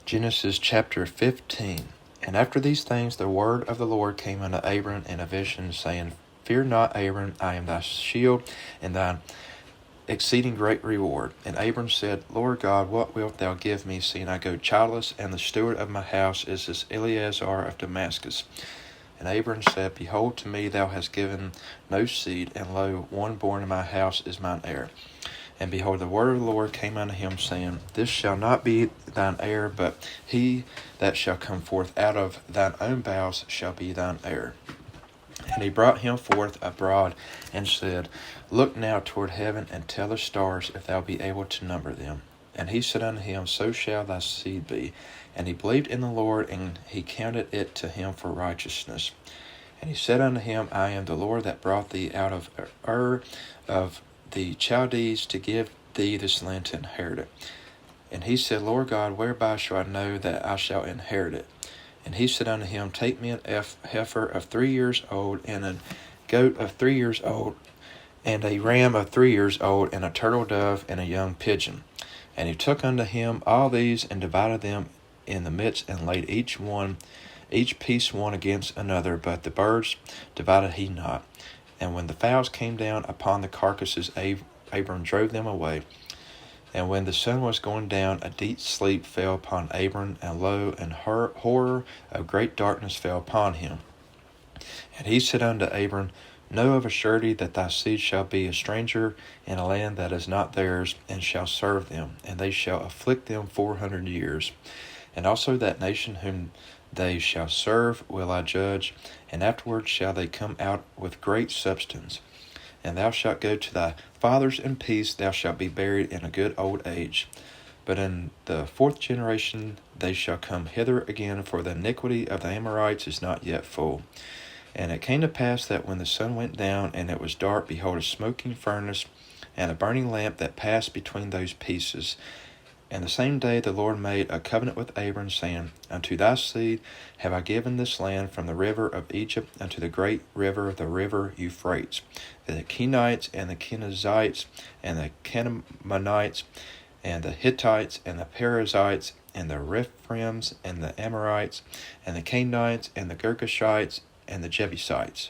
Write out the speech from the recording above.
Genesis chapter 15. And after these things the word of the Lord came unto Abram in a vision, saying, Fear not, Abram, I am thy shield, and thine exceeding great reward. And Abram said, Lord God, what wilt thou give me, seeing I go childless, and the steward of my house is this Eleazar of Damascus? And Abram said, Behold, to me thou hast given no seed, and lo, one born in my house is mine heir. And behold, the word of the Lord came unto him, saying, This shall not be thine heir, but he that shall come forth out of thine own bowels shall be thine heir. And he brought him forth abroad, and said, Look now toward heaven, and tell the stars, if thou be able to number them. And he said unto him, So shall thy seed be. And he believed in the Lord, and he counted it to him for righteousness. And he said unto him, I am the Lord that brought thee out of Ur of the Chaldees to give thee this land to inherit it. And he said, Lord God, whereby shall I know that I shall inherit it? And he said unto him, Take me an heifer of 3 years old, and a goat of 3 years old, and a ram of 3 years old, and a turtle dove, and a young pigeon. And he took unto him all these, and divided them in the midst, and laid each piece one against another, but the birds divided he not. And when the fowls came down upon the carcasses, Abram drove them away. And when the sun was going down, a deep sleep fell upon Abram, and lo, an horror of great darkness fell upon him. And he said unto Abram, Know of a surety that thy seed shall be a stranger in a land that is not theirs, and shall serve them, and they shall afflict them 400 years. And also that nation whom they shall serve will I judge, and afterward shall they come out with great substance. And thou shalt go to thy fathers in peace, thou shalt be buried in a good old age. But in the 4th generation they shall come hither again, for the iniquity of the Amorites is not yet full. And it came to pass that when the sun went down, and it was dark, behold, a smoking furnace, and a burning lamp that passed between those pieces. And the same day the Lord made a covenant with Abram, saying, Unto thy seed have I given this land from the river of Egypt unto the great river, the river Euphrates, the Kenites, and the Kenizzites, and the Canaanites, and the Hittites, and the Perizzites, and the Rephaims, and the Amorites, and the Canaanites, and the Girgashites, and the Jebusites.